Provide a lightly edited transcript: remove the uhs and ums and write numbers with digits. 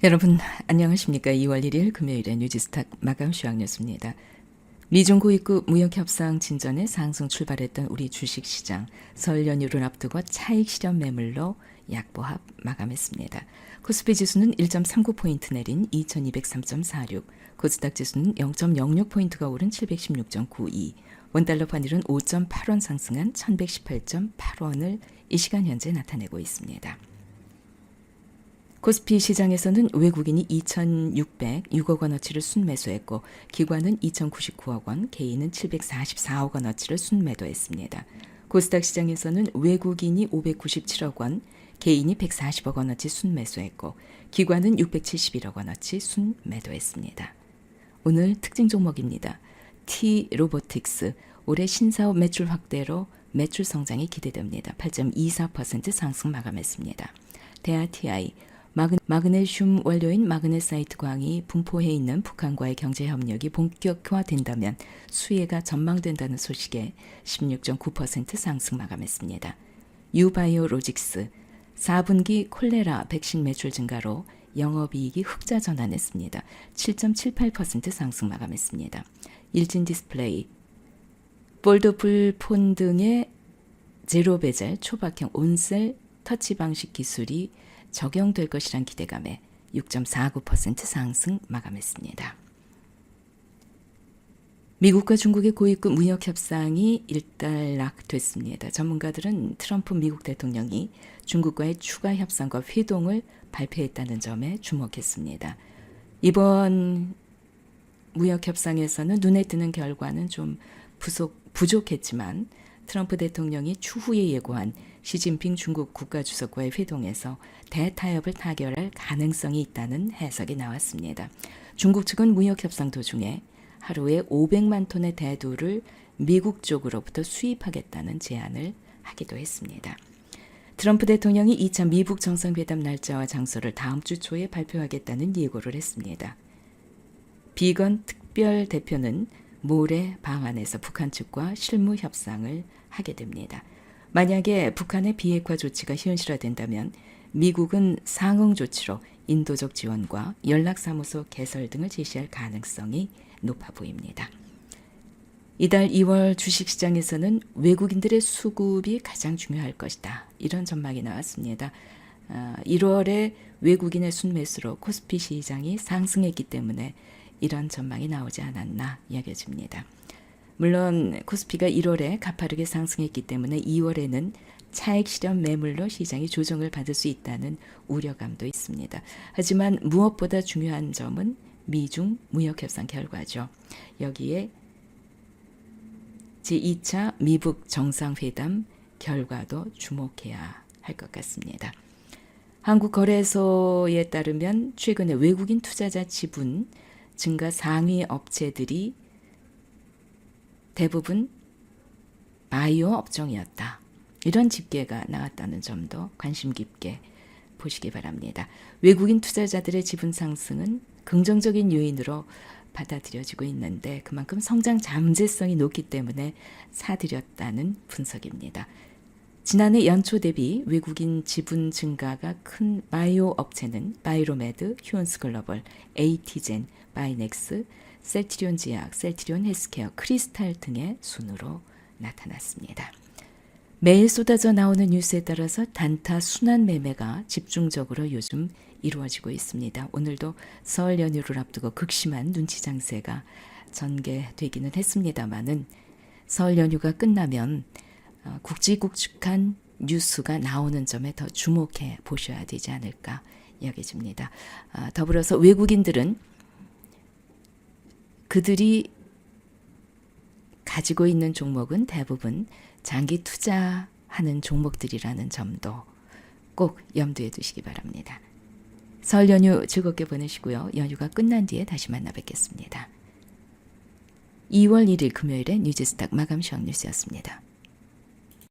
여러분 안녕하십니까? 2월 1일 금요일의 뉴지스탁 마감 시황 뉴스입니다. 미중 고위급 무역협상 진전에 상승 출발했던 우리 주식시장 설 연휴를 앞두고 차익 실현 매물로 약보합 마감했습니다. 코스피 지수는 1.39포인트 내린 2203.46, 코스닥 지수는 0.06포인트가 오른 716.92, 원달러 환율은 5.8원 상승한 1118.8원을 이 시간 현재 나타내고 있습니다. 코스피 시장에서는 외국인이 2,606억 원어치를 순매수했고 기관은 2,099억 원, 개인은 744억 원어치를 순매도했습니다. 코스닥 시장에서는 외국인이 597억 원, 개인이 140억 원어치 순매수했고 기관은 671억 원어치 순매도했습니다. 오늘 특징 종목입니다. T-로보틱스, 올해 신사업 매출 확대로 매출 성장이 기대됩니다. 8.24% 상승 마감했습니다. 대하TI, 마그네슘 원료인 마그네사이트 광이 분포해 있는 북한과의 경제 협력이 본격화된다면 수혜가 전망된다는 소식에 16.9% 상승 마감했습니다. 유바이오로직스, 4분기 콜레라 백신 매출 증가로 영업이익이 흑자 전환했습니다. 7.78% 상승 마감했습니다. 일진디스플레이, 폴더블 폰 등의 제로 베젤 초박형 온셀 터치 방식 기술이 적용될 것이란 기대감에 6.49% 상승 마감했습니다. 미국과 중국의 고위급 무역 협상이 일단락됐습니다. 전문가들은 트럼프 미국 대통령이 중국과의 추가 협상과 회동을 발표했다는 점에 주목했습니다. 이번 무역 협상에서는 눈에 띄는 결과는 좀 부족했지만 트럼프 대통령이 추후에 예고한 시진핑 중국 국가주석과의 회동에서 대타협을 타결할 가능성이 있다는 해석이 나왔습니다. 중국 측은 무역협상 도중에 하루에 500만 톤의 대두를 미국 쪽으로부터 수입하겠다는 제안을 하기도 했습니다. 트럼프 대통령이 2차 미북 정상회담 날짜와 장소를 다음 주 초에 발표하겠다는 예고를 했습니다. 비건 특별 대표는 모레 방한해서 북한 측과 실무 협상을 하게 됩니다. 만약에 북한의 비핵화 조치가 현실화된다면 미국은 상응 조치로 인도적 지원과 연락사무소 개설 등을 제시할 가능성이 높아 보입니다. 이달 2월 주식시장에서는 외국인들의 수급이 가장 중요할 것이다. 이런 전망이 나왔습니다. 1월에 외국인의 순매수로 코스피 시장이 상승했기 때문에 이런 전망이 나오지 않았나 여겨집니다. 물론 코스피가 1월에 가파르게 상승했기 때문에 2월에는 차익 실현 매물로 시장이 조정을 받을 수 있다는 우려감도 있습니다. 하지만 무엇보다 중요한 점은 미중 무역협상 결과죠. 여기에 제2차 미북 정상회담 결과도 주목해야 할 것 같습니다. 한국거래소에 따르면 최근에 외국인 투자자 지분 증가 상위 업체들이 대부분 바이오 업종이었다. 이런 집계가 나왔다는 점도 관심 깊게 보시기 바랍니다. 외국인 투자자들의 지분 상승은 긍정적인 요인으로 받아들여지고 있는데 그만큼 성장 잠재성이 높기 때문에 사들였다는 분석입니다. 지난해 연초 대비 외국인 지분 증가가 큰 바이오 업체는 바이로메드, 휴원스글로벌, 에이티젠, 바이넥스, 셀트리온 제약, 셀트리온 헬스케어, 크리스탈 등의 순으로 나타났습니다. 매일 쏟아져 나오는 뉴스에 따라서 단타 순환 매매가 집중적으로 요즘 이루어지고 있습니다. 오늘도 설 연휴를 앞두고 극심한 눈치 장세가 전개되기는 했습니다마는 설 연휴가 끝나면 굵직굵직한 뉴스가 나오는 점에 더 주목해 보셔야 되지 않을까 여겨집니다. 더불어서 외국인들은 그들이 가지고 있는 종목은 대부분 장기 투자하는 종목들이라는 점도 꼭 염두에 두시기 바랍니다. 설 연휴 즐겁게 보내시고요. 연휴가 끝난 뒤에 다시 만나 뵙겠습니다. 2월 1일 금요일에 뉴지스탁 마감 시황 뉴스였습니다.